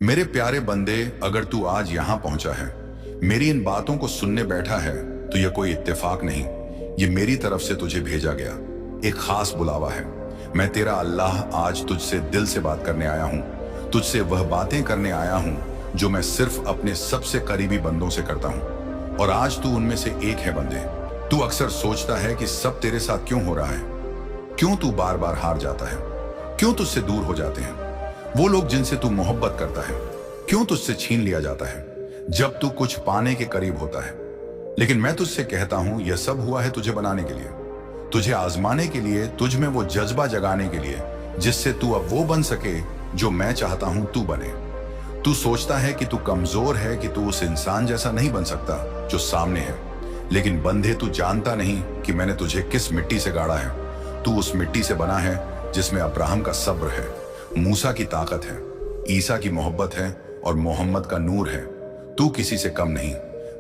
मेरे प्यारे बंदे, अगर तू आज यहां पहुंचा है, मेरी इन बातों को सुनने बैठा है, तो यह कोई इत्तेफाक नहीं, ये मेरी तरफ से तुझे भेजा गया एक खास बुलावा है। मैं तेरा अल्लाह आज तुझसे दिल से बात करने आया हूं, तुझसे वह बातें करने आया हूं जो मैं सिर्फ अपने सबसे करीबी बंदों से करता हूं, और आज तू उनमें से एक है। बंदे, तू अक्सर सोचता है कि सब तेरे साथ क्यों हो रहा है, क्यों तू बार बार हार जाता है, क्यों तुझसे दूर हो जाते हैं वो लोग जिनसे तू मोहब्बत करता है, क्यों तुझसे छीन लिया जाता है जब तू कुछ पाने के करीब होता है। लेकिन मैं तुझसे कहता हूं, यह सब हुआ है तुझे बनाने के लिए, तुझे आजमाने के लिए, तुझ में वो जज्बा जगाने के लिए जिससे तू अब वो बन सके जो मैं चाहता हूं तू बने। तू सोचता है कि तू कमजोर है, कि तू उस इंसान जैसा नहीं बन सकता जो सामने है, लेकिन बंधे तू जानता नहीं कि मैंने तुझे किस मिट्टी से गाड़ा है। तू उस मिट्टी से बना है जिसमें अब्राहम का सब्र है, मूसा की ताकत है, ईसा की मोहब्बत है और मोहम्मद का नूर है। तू किसी से कम नहीं,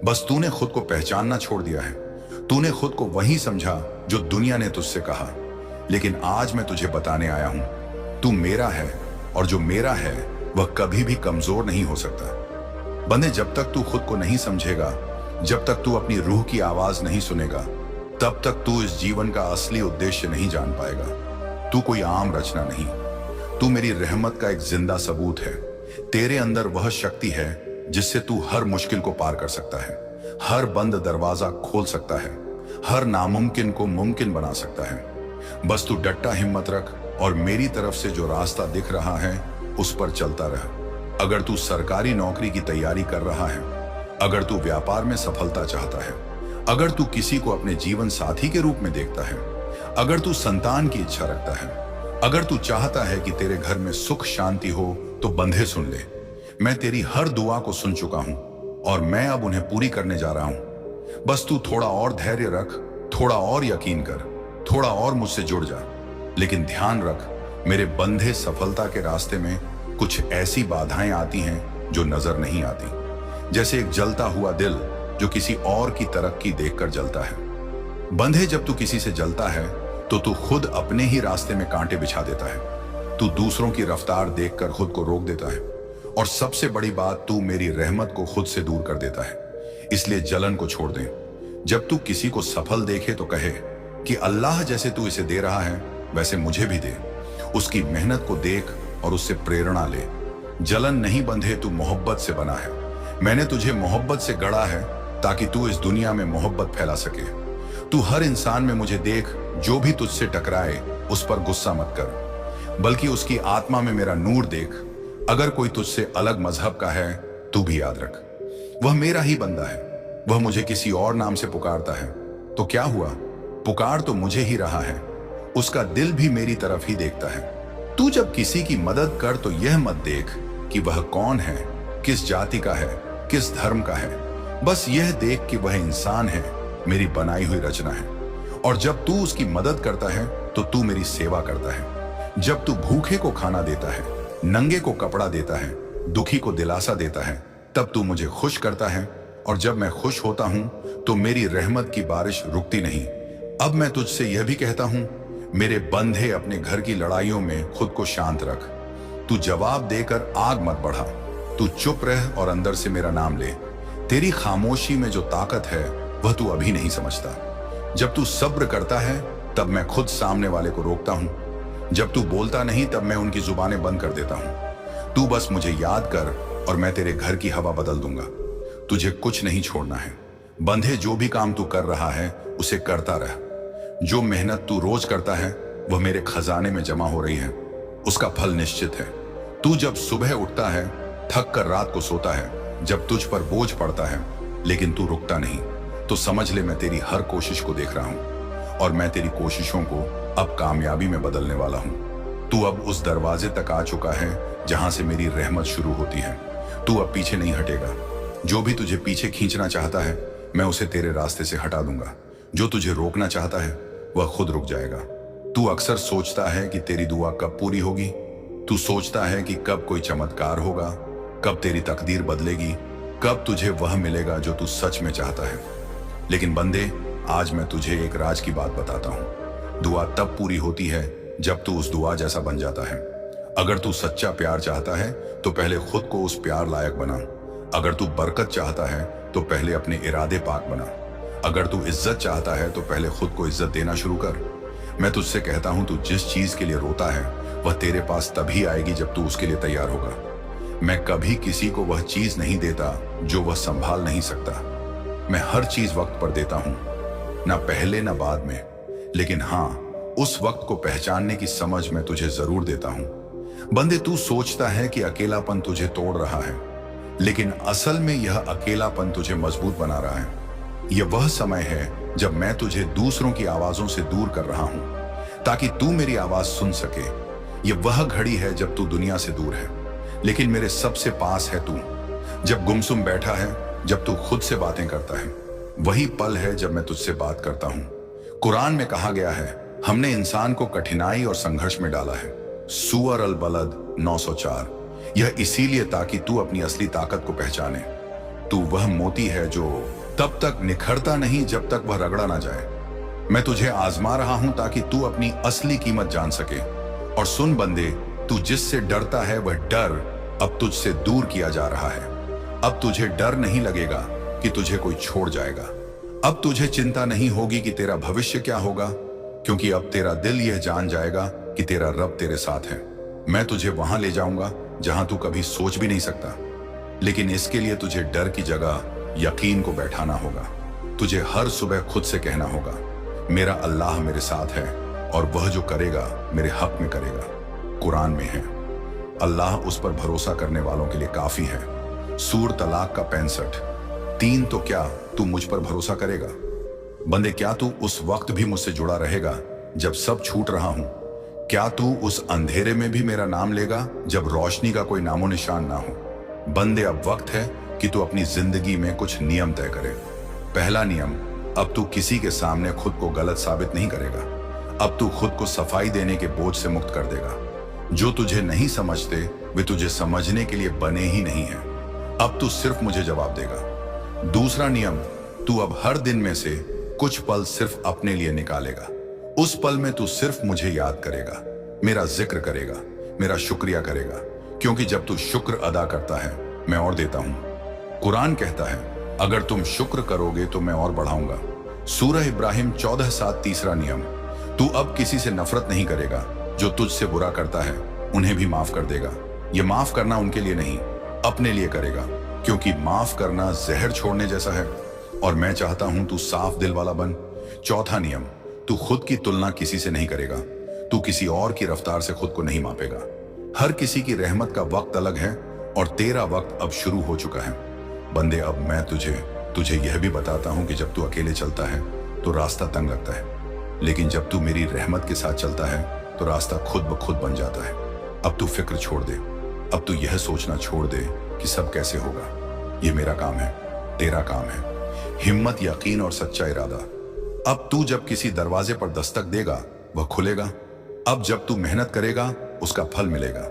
बस तूने खुद को पहचानना छोड़ दिया है। तूने खुद को वही समझा जो दुनिया ने तुझसे कहा। लेकिन आज मैं तुझे बताने आया हूं, तू मेरा है, और जो मेरा है वह कभी भी कमजोर नहीं हो सकता। बंदे, जब तक तू खुद को नहीं समझेगा, जब तक तू अपनी रूह की आवाज नहीं सुनेगा, तब तक तू इस जीवन का असली उद्देश्य नहीं जान पाएगा। तू कोई आम रचना नहीं, तू मेरी रहमत का एक जिंदा सबूत है। तेरे अंदर वह शक्ति है जिससे तू हर मुश्किल को पार कर सकता है, हर बंद दरवाजा खोल सकता है, हर नामुमकिन को मुमकिन बना सकता है। बस तू डट्टा हिम्मत रख और मेरी तरफ से जो रास्ता दिख रहा है उस पर चलता रह। अगर तू सरकारी नौकरी की तैयारी कर रहा है, अगर तू व्यापार में सफलता चाहता है, अगर तू किसी को अपने जीवन साथी के रूप में देखता है, अगर तू संतान की इच्छा रखता है, अगर तू चाहता है कि तेरे घर में सुख शांति हो, तो बंधे सुन ले। मैं तेरी हर दुआ को सुन चुका हूं और मैं अब उन्हें पूरी करने जा रहा हूं। बस तू थोड़ा और धैर्य रख, थोड़ा और यकीन कर, थोड़ा और मुझसे जुड़ जा। लेकिन ध्यान रख, मेरे बंधे, सफलता के रास्ते में कुछ ऐसी बाधाएं आती हैं जो नजर नहीं आती, जैसे एक जलता हुआ दिल जो किसी और की तरक्की देखकर जलता है। बंधे, जब तू किसी से जलता है तो तू खुद अपने ही रास्ते में कांटे बिछा देता है। तू दूसरों की रफ्तार देखकर खुद को रोक देता है, और सबसे बड़ी बात, तू मेरी रहमत को खुद से दूर कर देता है। इसलिए जलन को छोड़ दे। जब तू किसी को सफल देखे तो कहे कि अल्लाह जैसे तू इसे दे रहा है वैसे मुझे भी दे। उसकी मेहनत को देख और उससे प्रेरणा ले। जलन नहीं बंधे, तू मोहब्बत से बना है। मैंने तुझे मोहब्बत से गढ़ा है ताकि तू इस दुनिया में मोहब्बत फैला सके। तू हर इंसान में मुझे देख, जो भी तुझसे टकराए उस पर गुस्सा मत कर, बल्कि उसकी आत्मा में मेरा नूर देख। अगर कोई तुझसे अलग मजहब का है, तू भी याद रख, वह मेरा ही बंदा है। वह मुझे किसी और नाम से पुकारता है तो क्या हुआ, पुकार तो मुझे ही रहा है। उसका दिल भी मेरी तरफ ही देखता है। तू जब किसी की मदद कर तो यह मत देख कि वह कौन है, किस जाति का है, किस धर्म का है। बस यह देख कि वह इंसान है, मेरी बनाई हुई रचना है। और जब तू उसकी मदद करता है तो तू मेरी सेवा करता है। जब तू भूखे को खाना देता है, नंगे को कपड़ा देता है, दुखी को दिलासा देता है, तब तू मुझे खुश करता है। और जब मैं खुश होता हूं तो मेरी रहमत की बारिश रुकती नहीं। अब मैं तुझसे यह भी कहता हूं, मेरे बंधे, अपने घर की लड़ाइयों में खुद को शांत रख। तू जवाब देकर आग मत बढ़ा, तू चुप रह और अंदर से मेरा नाम ले। तेरी खामोशी में जो ताकत है वह तू अभी नहीं समझता। जब तू सब्र करता है तब मैं खुद सामने वाले को रोकता हूं। जब तू बोलता नहीं तब मैं उनकी जुबानें बंद कर देता हूं। तू बस मुझे याद कर और मैं तेरे घर की हवा बदल दूंगा। तुझे कुछ नहीं छोड़ना है। बंधे, जो भी काम तू कर रहा है उसे करता रह। जो मेहनत तू रोज करता है वह मेरे खजाने में जमा हो रही है, उसका फल निश्चित है। तू जब सुबह उठता है, थक कर रात को सोता है, जब तुझ पर बोझ पड़ता है लेकिन तू रुकता नहीं, तो समझ ले मैं तेरी हर कोशिश को देख रहा हूं और मैं तेरी कोशिशों को अब कामयाबी में बदलने वाला हूं। तू अब उस दरवाजे तक आ चुका है जहां से मेरी रहमत शुरू होती है। तू अब पीछे नहीं हटेगा। जो भी तुझे पीछे खींचना चाहता है मैं उसे तेरे रास्ते से हटा दूंगा। जो तुझे रोकना चाहता है वह खुद रुक जाएगा। तू अक्सर सोचता है कि तेरी दुआ कब पूरी होगी। तू सोचता है कि कब कोई चमत्कार होगा, कब तेरी तकदीर बदलेगी, कब तुझे वह मिलेगा जो तू सच में चाहता है। लेकिन बंदे, आज मैं तुझे एक राज की बात बताता हूं। दुआ तब पूरी होती है जब तू उस दुआ जैसा बन जाता है। अगर तू सच्चा प्यार चाहता है तो पहले खुद को उस प्यार लायक बना। अगर तू बरकत चाहता है तो पहले अपने इरादे पाक बना। अगर तू इज्जत चाहता है तो पहले खुद को इज्जत देना शुरू कर। मैं तुझसे कहता हूं, तू जिस चीज के लिए रोता है वह तेरे पास तभी आएगी जब तू उसके लिए तैयार होगा। मैं कभी किसी को वह चीज नहीं देता जो वह संभाल नहीं सकता। मैं हर चीज वक्त पर देता हूं, ना पहले ना बाद में, लेकिन हाँ, उस वक्त को पहचानने की समझ मैं तुझे जरूर देता हूं। बंदे, तू सोचता है कि अकेलापन तुझे तोड़ रहा है, लेकिन असल में यह अकेलापन तुझे मजबूत बना रहा है। यह वह समय है जब मैं तुझे दूसरों की आवाजों से दूर कर रहा हूं ताकि तू मेरी आवाज सुन सके। यह वह घड़ी है जब तू दुनिया से दूर है लेकिन मेरे सबसे पास है तू। जब गुमसुम बैठा है, जब तू खुद से बातें करता है, वही पल है जब मैं तुझसे बात करता हूं। कुरान में कहा गया है, हमने इंसान को कठिनाई और संघर्ष में डाला है। सूअर अल बलद 904। यह इसीलिए ताकि तू अपनी असली ताकत को पहचाने। तू वह मोती है जो तब तक निखरता नहीं जब तक वह रगड़ा ना जाए। मैं तुझे आजमा रहा हूं ताकि तू अपनी असली कीमत जान सके। और सुन बंदे, तू जिससे डरता है वह डर अब तुझसे दूर किया जा रहा है। अब तुझे डर नहीं लगेगा कि तुझे कोई छोड़ जाएगा। अब तुझे चिंता नहीं होगी कि तेरा भविष्य क्या होगा, क्योंकि अब तेरा दिल यह जान जाएगा कि तेरा रब तेरे साथ है। मैं तुझे वहां ले जाऊंगा जहां तू कभी सोच भी नहीं सकता, लेकिन इसके लिए तुझे डर की जगह यकीन को बैठाना होगा। तुझे हर सुबह खुद से कहना होगा, मेरा अल्लाह मेरे साथ है और वह जो करेगा मेरे हक में करेगा। कुरान में है, अल्लाह उस पर भरोसा करने वालों के लिए काफी है। सूर तलाक का 65। 3 तो क्या तू मुझ पर भरोसा करेगा? बंदे, क्या तू उस वक्त भी मुझसे जुड़ा रहेगा जब सब छूट रहा हूं? क्या तू उस अंधेरे में भी मेरा नाम लेगा जब रोशनी का कोई नामो निशान ना हो? बंदे, अब वक्त है कि तू अपनी जिंदगी में कुछ नियम तय करे। पहला नियम, अब तू किसी के सामने खुद को गलत साबित नहीं करेगा। अब तू खुद को सफाई देने के बोझ से मुक्त कर देगा। जो तुझे नहीं समझते वे तुझे समझने के लिए बने ही नहीं है। अब तू सिर्फ मुझे जवाब देगा। दूसरा नियम, तू अब हर दिन में से कुछ पल सिर्फ अपने लिए निकालेगा। उस पल में तू सिर्फ मुझे याद करेगा, मेरा जिक्र करेगा, मेरा शुक्रिया करेगा, क्योंकि जब तू शुक्र अदा करता है मैं और देता हूं। कुरान कहता है, अगर तुम शुक्र करोगे तो मैं और बढ़ाऊंगा। सूरह इब्राहिम 14:7। तीसरा नियम, तू अब किसी से नफरत नहीं करेगा। जो तुझसे बुरा करता है उन्हें भी माफ कर देगा। ये माफ करना उनके लिए नहीं, अपने लिए करेगा, क्योंकि माफ करना जहर छोड़ने जैसा है और मैं चाहता हूं तू साफ दिल वाला बन। चौथा नियम, तू खुद की तुलना किसी से नहीं करेगा। तू किसी और की रफ्तार से खुद को नहीं मापेगा। हर किसी की रहमत का वक्त अलग है और तेरा वक्त अब शुरू हो चुका है। बंदे, अब मैं तुझे यह भी बताता हूं कि जब तू अकेले चलता है तो रास्ता तंग लगता है, लेकिन जब तू मेरी रहमत के साथ चलता है तो रास्ता खुद ब खुद बन जाता है। अब तू फिक्र छोड़ दे। अब तू यह सोचना छोड़ दे कि सब कैसे होगा। ये मेरा काम है, तेरा काम है। हिम्मत, यकीन और सच्चा इरादा। अब तू जब किसी दरवाजे पर दस्तक देगा वह खुलेगा। अब जब तू मेहनत करेगा उसका फल मिलेगा।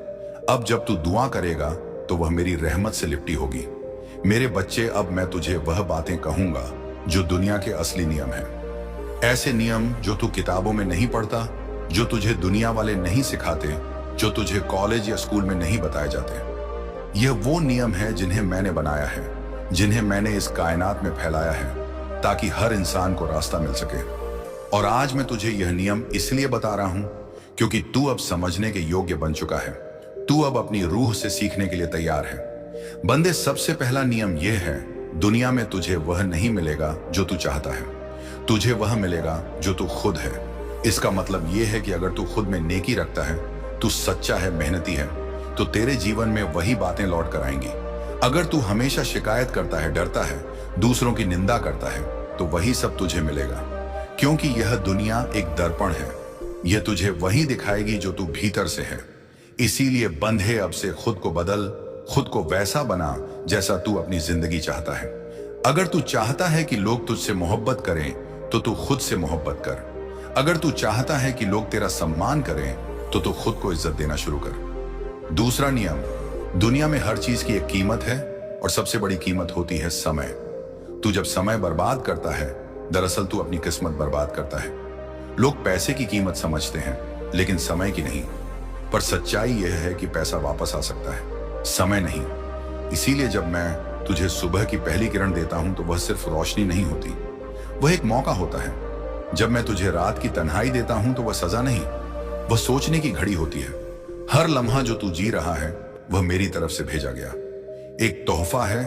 अब जब तू दुआ करेगा तो वह मेरी रहमत से लिपटी होगी। मेरे बच्चे, अब मैं तुझे वह बातें कहूंगा जो दुनिया के असली नियम हैं। ऐसे नियम जो तू किताबों में नहीं पढ़ता, जो तुझे दुनिया वाले नहीं सिखाते, जो तुझे कॉलेज या स्कूल में नहीं बताए जाते। यह वो नियम है जिन्हें मैंने बनाया है, जिन्हें मैंने इस कायनात में फैलाया है ताकि हर इंसान को रास्ता मिल सके। और आज मैं तुझे यह नियम इसलिए बता रहा हूं क्योंकि तू अब समझने के योग्य बन चुका है। तू अब अपनी रूह से सीखने के लिए तैयार है। बंदे, सबसे पहला नियम यह है, दुनिया में तुझे वह नहीं मिलेगा जो तू चाहता है, तुझे वह मिलेगा जो तू खुद है। इसका मतलब यह है कि अगर तू खुद में नेकी रखता है, तू सच्चा है, मेहनती है, तो तेरे जीवन में वही बातें लौट कर आएंगी। अगर तू हमेशा शिकायत करता है, डरता है, दूसरों की निंदा करता है, तो वही सब तुझे मिलेगा, क्योंकि यह दुनिया एक दर्पण है। यह तुझे वही दिखाएगी जो तू भीतर से है। इसीलिए बंधे, अब से खुद को बदल, खुद को वैसा बना जैसा तू अपनी जिंदगी चाहता है। अगर तू चाहता है कि लोग तुझसे मोहब्बत करें तो तू खुद से मोहब्बत कर। अगर तू चाहता है कि लोग तेरा सम्मान करें तो तू खुद को इज्जत देना शुरू कर। दूसरा नियम, दुनिया में हर चीज की एक कीमत है और सबसे बड़ी कीमत होती है समय। तू जब समय बर्बाद करता है, दरअसल तू अपनी किस्मत बर्बाद करता है। लोग पैसे की कीमत समझते हैं लेकिन समय की नहीं। पर सच्चाई यह है कि पैसा वापस आ सकता है, समय नहीं। इसीलिए जब मैं तुझे सुबह की पहली किरण देता हूं तो वह सिर्फ रोशनी नहीं होती, वह एक मौका होता है। जब मैं तुझे रात की तन्हाई देता हूं तो वह सजा नहीं, वह सोचने की घड़ी होती है। हर लम्हा जो तू जी रहा है वह मेरी तरफ से भेजा गया एक तोहफा है,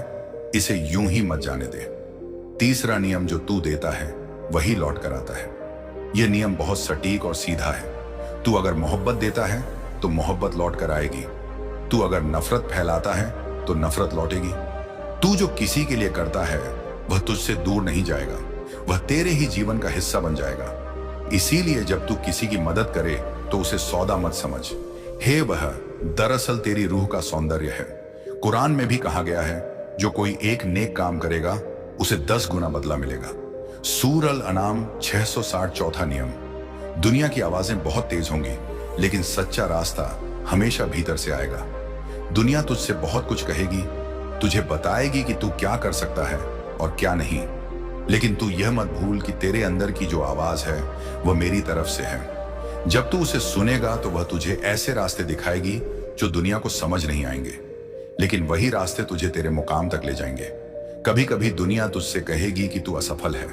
इसे यूं ही मत जाने दे। तीसरा नियम जो तू देता है वही लौट कर आता है। यह नियम बहुत सटीक और सीधा है। तू अगर मोहब्बत देता है तो मोहब्बत लौट कर आएगी। तू अगर नफरत फैलाता है तो नफरत लौटेगी। तू जो किसी के लिए करता है वह तुझसे दूर नहीं जाएगा, वह तेरे ही जीवन का हिस्सा बन जाएगा। इसीलिए जब तू किसी की मदद करे तो उसे सौदा मत समझ, हे वह दरअसल तेरी रूह का सौंदर्य है। कुरान में भी कहा गया है, जो कोई एक नेक काम करेगा उसे 10 गुना बदला मिलेगा। सूर अल अनाम 660 चौथा नियम। दुनिया की आवाजें बहुत तेज होंगी, लेकिन सच्चा रास्ता हमेशा भीतर से आएगा। दुनिया तुझसे बहुत कुछ कहेगी, तुझे बताएगी कि तू क्या कर सकता है और क्या नहीं, लेकिन तू यह मत भूल कि तेरे अंदर की जो आवाज है वह मेरी तरफ से है। जब तू उसे सुनेगा तो वह तुझे ऐसे रास्ते दिखाएगी जो दुनिया को समझ नहीं आएंगे, लेकिन वही रास्ते तुझे तेरे मुकाम तक ले जाएंगे। कभी कभी दुनिया तुझसे कहेगी कि तू असफल है,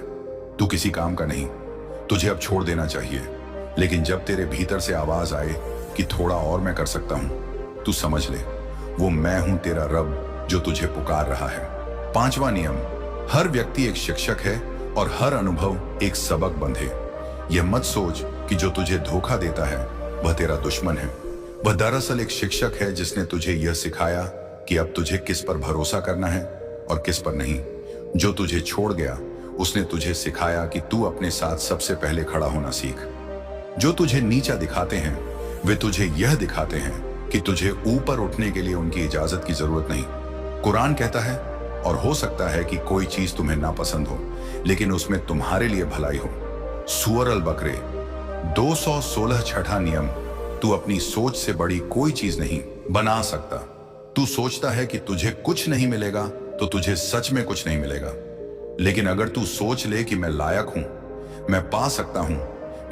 तू किसी काम का नहीं, तुझे अब छोड़ देना चाहिए। लेकिन जब तेरे भीतर से आवाज आए कि थोड़ा और मैं कर सकता हूं, तू समझ ले वो मैं हूं, तेरा रब जो तुझे पुकार रहा है। पांचवा नियम, हर व्यक्ति एक शिक्षक है और हर अनुभव एक सबक बंधे। यह मत सोच कि जो तुझे धोखा देता है वह तेरा दुश्मन है। वह दरअसल एक शिक्षक है जिसने तुझे यह सिखाया कि अब तुझे किस पर भरोसा करना है और किस पर नहीं। जो तुझे छोड़ गया उसने तुझे सिखाया कि तू अपने साथ सबसे पहले खड़ा होना सीख। जो तुझे नीचा दिखाते हैं वे तुझे यह दिखाते हैं कि तुझे ऊपर उठने के लिए उनकी इजाजत की जरूरत नहीं। कुरान कहता है, और हो सकता है कि कोई चीज तुम्हें नापसंद हो, लेकिन उसमें तुम्हारे लिए भलाई हो। सूअर अल बकरे 216 छठा नियम। तू अपनी सोच से बड़ी कोई चीज नहीं बना सकता। तू सोचता है कि तुझे कुछ नहीं मिलेगा तो तुझे सच में कुछ नहीं मिलेगा। लेकिन अगर तू सोच ले कि मैं लायक हूं, मैं पा सकता हूं,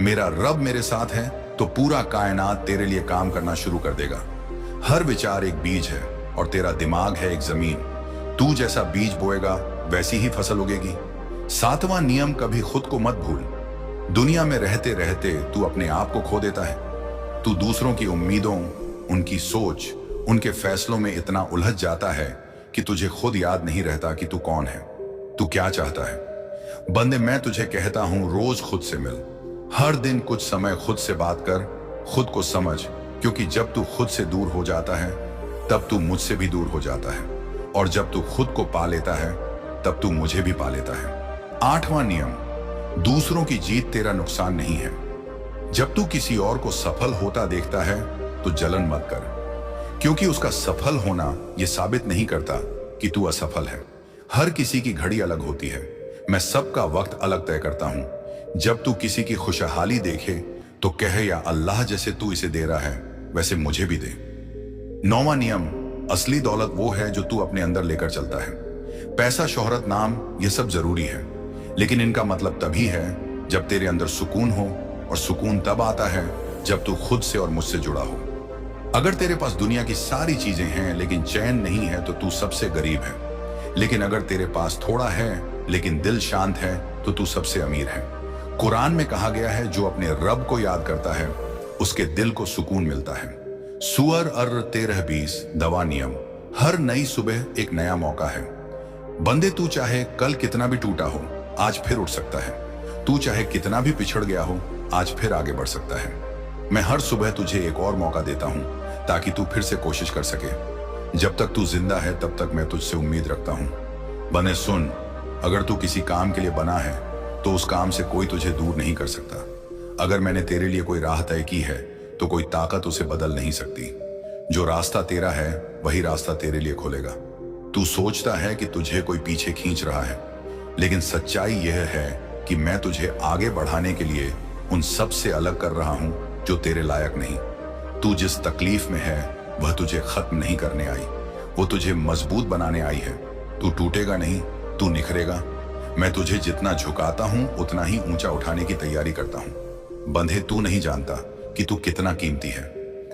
मेरा रब मेरे साथ है, तो पूरा कायनात तेरे लिए काम करना शुरू कर देगा। हर विचार एक बीज है और तेरा दिमाग है एक जमीन। तू जैसा बीज बोएगा वैसी ही फसल उगेगी। सातवां नियम, कभी खुद को मत भूल। दुनिया में रहते रहते तू अपने आप को खो देता है। तू दूसरों की उम्मीदों, उनकी सोच, उनके फैसलों में इतना उलझ जाता है कि तुझे खुद याद नहीं रहता कि तू कौन है, तू क्या चाहता है। बंदे, मैं तुझे कहता हूं, रोज खुद से मिल। हर दिन कुछ समय खुद से बात कर, खुद को समझ, क्योंकि जब तू खुद से दूर हो जाता है तब तू मुझसे भी दूर हो जाता है, और जब तू खुद को पा लेता है तब तू मुझे भी पा लेता है। आठवां नियम, दूसरों की जीत तेरा नुकसान नहीं है। जब तू किसी और को सफल होता देखता है तो जलन मत कर, क्योंकि उसका सफल होना यह साबित नहीं करता कि तू असफल है। हर किसी की घड़ी अलग होती है, मैं सबका वक्त अलग तय करता हूं। जब तू किसी की खुशहाली देखे तो कहे, या अल्लाह जैसे तू इसे दे रहा है वैसे मुझे भी दे। नौवां नियम, असली दौलत वो है जो तू अपने अंदर लेकर चलता है। पैसा, शोहरत, नाम, ये सब जरूरी है, लेकिन इनका मतलब तभी है जब तेरे अंदर सुकून हो, और सुकून तब आता है जब तू खुद से और मुझसे जुड़ा हो। अगर तेरे पास दुनिया की सारी चीजें हैं लेकिन चैन नहीं है तो तू सबसे गरीब है, लेकिन अगर तेरे पास थोड़ा है लेकिन दिल शांत है तो तू सबसे अमीर है। कुरान में कहा गया है, जो अपने रब को याद करता है उसके दिल को सुकून मिलता है। सूअर अर 13:20 दवा नियम, हर नई सुबह एक नया मौका है। बंदे, तू चाहे कल कितना भी टूटा हो, आज फिर उठ सकता है। तू चाहे कितना भी पिछड़ गया हो, आज फिर आगे बढ़ सकता है। मैं हर सुबह तुझे एक और मौका देता हूं ताकि तू फिर से कोशिश कर सके। जब तक तू जिंदा है तब तक मैं तुझसे उम्मीद रखता हूं। बने सुन, अगर तू किसी काम के लिए बना है तो उस काम से कोई तुझे दूर नहीं कर सकता। अगर मैंने तेरे लिए कोई राह तय की है तो कोई ताकत उसे बदल नहीं सकती। जो रास्ता तेरा है वही रास्ता तेरे लिए खोलेगा। तू सोचता है कि तुझे कोई पीछे खींच रहा है, लेकिन सच्चाई यह है कि मैं तुझे आगे बढ़ाने के लिए उन सब से अलग कर रहा हूं जो तेरे लायक नहीं। तू जिस तकलीफ में है वह तुझे खत्म नहीं करने आई, वो तुझे मजबूत बनाने आई है। तू टूटेगा नहीं, तू निखरेगा। मैं तुझे जितना झुकाता हूं उतना ही ऊंचा उठाने की तैयारी करता हूं। बंधे, तू नहीं जानता कि तू कितना कीमती है।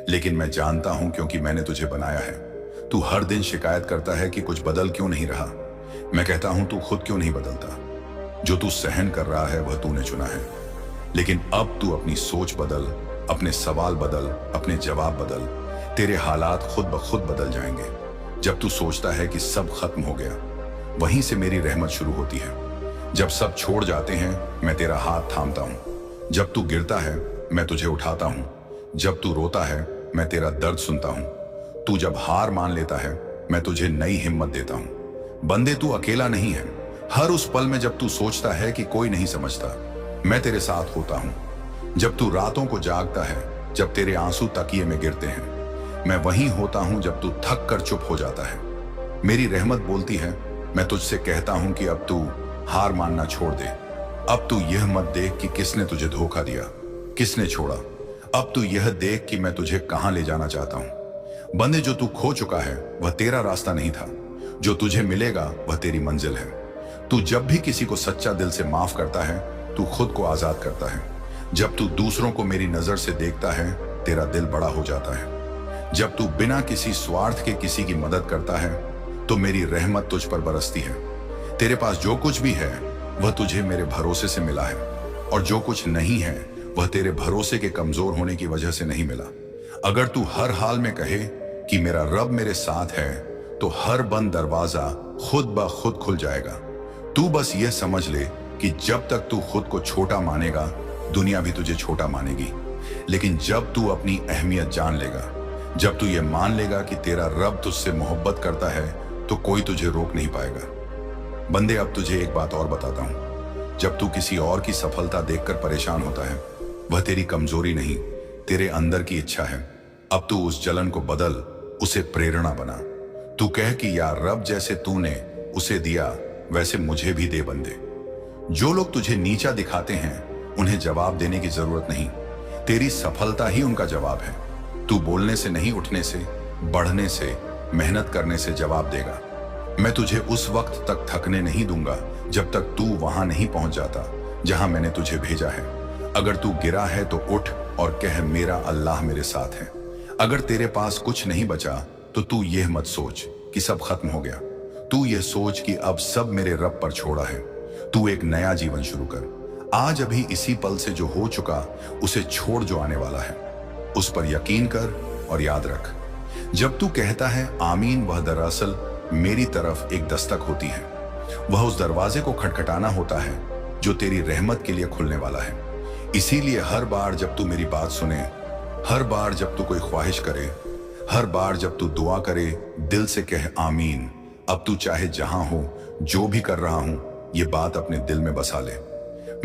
लेकिन मैं जानता हूं क्योंकि मैंने तुझे बनाया है। तू हर दिन शिकायत करता है कि कुछ बदल क्यों नहीं रहा। मैं कहता हूं तू खुद क्यों नहीं बदलता। जो तू सहन कर रहा है वह तूने चुना है। लेकिन अब तू अपनी सोच बदल, अपने सवाल बदल, अपने जवाब बदल। तेरे हालात खुद ब खुद बदल जाएंगे। जब तू सोचता है कि सब खत्म हो गया, वहीं से मेरी रहमत शुरू होती है। जब सब छोड़ जाते हैं, मैं तेरा हाथ थामता हूं। जब तू गिरता है, मैं तुझे उठाता हूं। जब तू रोता है, मैं तेरा दर्द सुनता हूं। तू जब हार मान लेता है, मैं तुझे नई हिम्मत देता हूं। बंदे, तू अकेला नहीं है। हर उस पल में जब तू सोचता है कि कोई नहीं समझता, मैं तेरे साथ होता हूं। जब तू रातों को जागता है, जब तेरे आंसू तकिए में गिरते हैं, मैं वहीं होता हूं। जब तू थक कर चुप हो जाता है, मेरी रहमत बोलती है, मैं तुझसे कहता हूं कि अब तू हार मानना छोड़ दे। अब तू यह मत देख कि किसने तुझे धोखा दिया, किसने छोड़ा। अब तू यह देख कि मैं तुझे कहां ले जाना चाहता हूं। बंदे, जो तू खो चुका है वह तेरा रास्ता नहीं था। जो तुझे मिलेगा वह तेरी मंजिल है। तू जब भी किसी को सच्चा दिल से माफ करता है, तू खुद को आजाद करता है। जब तू दूसरों को मेरी नजर से देखता है, तेरा दिल बड़ा हो जाता है। जब तू बिना किसी स्वार्थ के किसी की मदद करता है, तो मेरी रहमत तुझ पर बरसती है। तेरे पास जो कुछ भी है वह तुझे मेरे भरोसे से मिला है, और जो कुछ नहीं है वह तेरे भरोसे के कमजोर होने की वजह से नहीं मिला। अगर तू हर हाल में कहे कि मेरा रब मेरे साथ है, तो हर बंद दरवाजा खुद ब खुद खुल जाएगा। तू बस यह समझ ले कि जब तक तू खुद को छोटा मानेगा, दुनिया भी तुझे छोटा मानेगी। लेकिन जब तू अपनी अहमियत जान लेगा, जब तू ये मान लेगा कि तेरा रब तुझसे मोहब्बत करता है, तो कोई तुझे रोक नहीं पाएगा। बंदे, अब तुझे एक बात और बताता हूं। जब तू किसी और की सफलता देखकर परेशान होता है, वह तेरी कमजोरी नहीं, तेरे अंदर की इच्छा है। अब तू उस जलन को बदल, उसे प्रेरणा बना। तू कह कि यार रब, जैसे तूने उसे दिया वैसे मुझे भी दे। बंदे, जो लोग तुझे नीचा दिखाते हैं, उन्हें जवाब देने की जरूरत नहीं। तेरी सफलता ही उनका जवाब है। तू बोलने से नहीं, उठने से, बढ़ने से, मेहनत करने से जवाब देगा। मैं तुझे उस वक्त तक थकने नहीं दूंगा जब तक तू वहां नहीं पहुंच जाता जहां मैंने तुझे भेजा है। अगर तू गिरा है तो उठ और कह, मेरा अल्लाह मेरे साथ है। अगर तेरे पास कुछ नहीं बचा, तो तू यह मत सोच कि सब खत्म हो गया। तू यह सोच कि अब सब मेरे रब पर छोड़ा है। तू एक नया जीवन शुरू कर। आज अभी इसी पल से जो हो चुका, उसे छोड़ जो आने वाला है। उस पर यकीन कर और याद रख, जब तू कहता है आमीन, वह दरअसल मेरी तरफ एक दस्तक होती है। वह उस दरवाजे को खटखटाना होता है जो तेरी रहमत के लिए खुलने वाला है। इसीलिए हर बार जब तू मेरी बात सुने, हर बार जब तू कोई ख्वाहिश करे, हर बार जब तू दुआ करे, दिल से कह आमीन। अब तू चाहे जहां हो, जो भी कर रहा हूं, ये बात अपने दिल में बसा ले।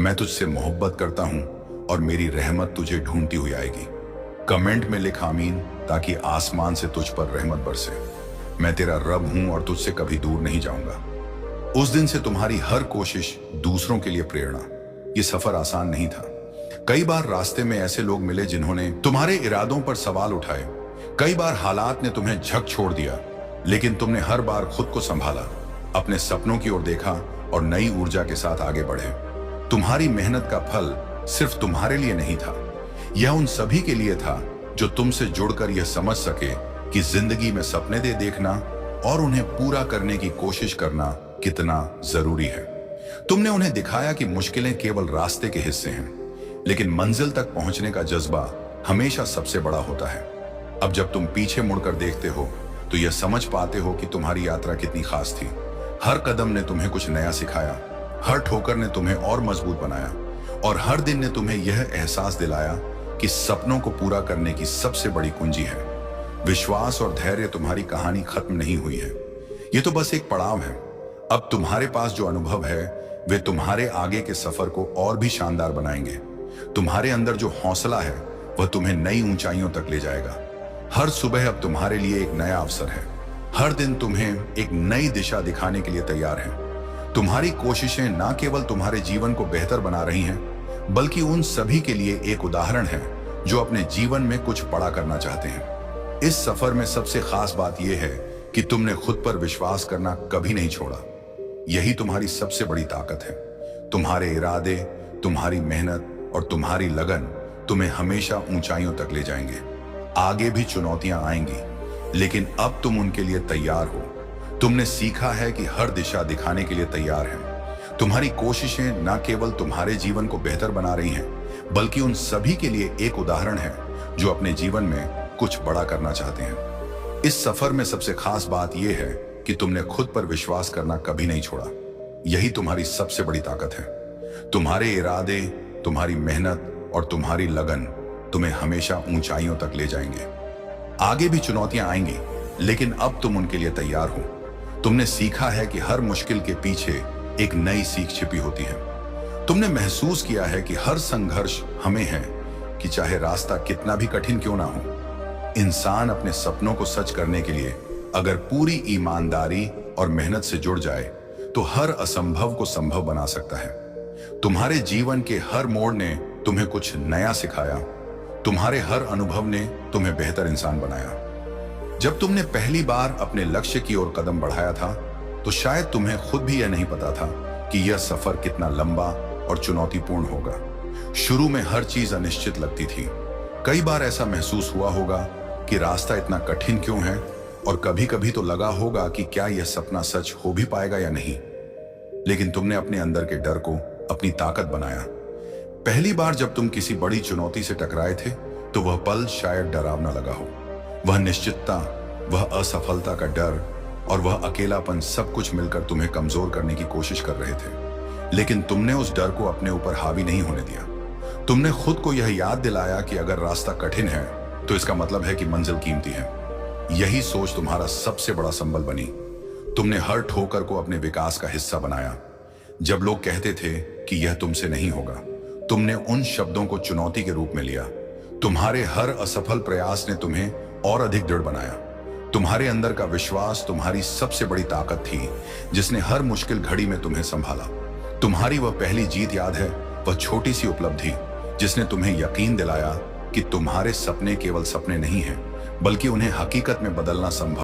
मैं तुझसे मोहब्बत करता हूं और मेरी रहमत तुझे ढूंढती हुई आएगी। कमेंट में लिख आमीन, ताकि आसमान से तुझ पर रहमत बरसे। मैं तेरा रब हूं और तुझसे कभी दूर नहीं जाऊंगा। उस दिन से तुम्हारी हर कोशिश दूसरों के लिए प्रेरणा। ये सफर आसान नहीं था। कई बार रास्ते में ऐसे लोग मिले जिन्होंने तुम्हारे इरादों पर सवाल उठाए। कई बार हालात ने तुम्हें झक छोड़ दिया, लेकिन तुमने हर बार खुद को संभाला, अपने सपनों की ओर देखा और नई ऊर्जा के साथ आगे बढ़े। तुम्हारी मेहनत का फल सिर्फ तुम्हारे लिए नहीं था, यह उन सभी के लिए था जो तुमसे जुड़कर यह समझ सके कि जिंदगी में सपने दे देखना और उन्हें पूरा करने की कोशिश करना कितना जरूरी है। तुमने उन्हें दिखाया कि मुश्किलें केवल रास्ते के हिस्से हैं, लेकिन मंजिल तक पहुंचने का जज्बा हमेशा सबसे बड़ा होता है। अब जब तुम पीछे मुड़कर देखते हो, तो यह समझ पाते हो कि तुम्हारी यात्रा कितनी खास थी। हर कदम ने तुम्हें कुछ नया सिखाया, हर ठोकर ने तुम्हें और मजबूत बनाया, और हर दिन ने तुम्हें यह एहसास दिलाया कि सपनों को पूरा करने की सबसे बड़ी कुंजी है विश्वास और धैर्य। तुम्हारी कहानी खत्म नहीं हुई है, ये तो बस एक पड़ाव है। अब तुम्हारे पास जो अनुभव है, वे तुम्हारे आगे के सफर को और भी शानदार बनाएंगे। तुम्हारे अंदर जो हौसला है, वह तुम्हें नई ऊंचाइयों तक ले जाएगा। हर सुबह अब तुम्हारे लिए एक नया अवसर है। हर दिन तुम्हें एक नई दिशा दिखाने के लिए तैयार है। तुम्हारी कोशिशें न केवल तुम्हारे जीवन को बेहतर बना रही हैं, बल्कि उन सभी के लिए एक उदाहरण है जो अपने जीवन में कुछ बड़ा करना चाहते हैं। इस सफर में सबसे खास बात यह है कि तुमने खुद पर विश्वास करना कभी नहीं छोड़ा। यही तुम्हारी सबसे बड़ी ताकत है। तुम्हारे इरादे, तुम्हारी मेहनत और तुम्हारी लगन तुम्हें हमेशा ऊंचाइयों तक ले जाएंगे। आगे भी चुनौतियां आएंगी, लेकिन अब तुम उनके लिए तैयार हो। तुमने सीखा है कि हर दिशा दिखाने के लिए तैयार है। तुम्हारी कोशिशें न केवल तुम्हारे जीवन को बेहतर बना रही हैं, बल्कि उन सभी के लिए एक उदाहरण है जो अपने जीवन में कुछ बड़ा करना चाहते हैं। इस सफर में सबसे खास बात यह है कि तुमने खुद पर विश्वास करना कभी नहीं छोड़ा। यही तुम्हारी सबसे बड़ी ताकत है। तुम्हारे इरादे, तुम्हारी मेहनत और तुम्हारी लगन तुम्हें हमेशा ऊंचाइयों तक ले जाएंगे। आगे भी चुनौतियां आएंगी, लेकिन अब तुम उनके लिए तैयार हो। तुमने सीखा है कि हर मुश्किल के पीछे एक नई सीख छिपी होती है। तुमने महसूस किया है कि हर संघर्ष हमें है कि चाहे रास्ता कितना भी कठिन क्यों ना हो, इंसान अपने सपनों को सच करने के लिए अगर पूरी ईमानदारी और मेहनत से जुड़ जाए तो हर असंभव को संभव बना सकता है। तुम्हारे जीवन के हर मोड़ ने तुम्हें कुछ नया सिखाया। तुम्हारे हर अनुभव ने तुम्हें बेहतर इंसान बनाया। जब तुमने पहली बार अपने लक्ष्य की ओर कदम बढ़ाया था, तो शायद तुम्हें खुद भी यह नहीं पता था कि यह सफर कितना लंबा और चुनौतीपूर्ण होगा। शुरू में हर चीज अनिश्चित लगती थी। कई बार ऐसा महसूस हुआ होगा कि रास्ता इतना कठिन क्यों है, और कभी कभी तो लगा होगा कि क्या यह सपना सच हो भी पाएगा या नहीं। लेकिन तुमने अपने अंदर के डर को अपनी ताकत बनाया। पहली बार जब तुम किसी बड़ी चुनौती से टकराए थे, तो वह पल शायद डरावना लगा हो। वह निश्चितता, वह असफलता का डर और वह अकेलापन सब कुछ मिलकर तुम्हें कमजोर करने की कोशिश कर रहे थे। लेकिन तुमने उस डर को अपने ऊपर हावी नहीं होने दिया। तुमने खुद को यह याद दिलाया कि अगर रास्ता कठिन है तो इसका मतलब है कि मंजिल कीमती है। यही सोच तुम्हारा सबसे बड़ा संबल बनी। तुमने हर ठोकर को अपने विकास का हिस्सा बनाया। जब लोग कहते थे कि यह तुमसे नहीं होगा, तुमने उन शब्दों को चुनौती के रूप में लिया। तुम्हारे हर असफल प्रयास ने तुम्हें और अधिक दृढ़ बनाया। तुम्हारे अंदर का विश्वास तुम्हारी सबसे बड़ी ताकत थी, जिसने हर मुश्किल घड़ी में तुम्हें संभाला। तुम्हारी वह पहली जीत याद है, वह छोटी सी उपलब्धि जिसने तुम्हें यकीन दिलाया कि तुम्हारे सपने केवल सपने नहीं हैं, बल्कि उन्हें हकीकत में बदलना संभव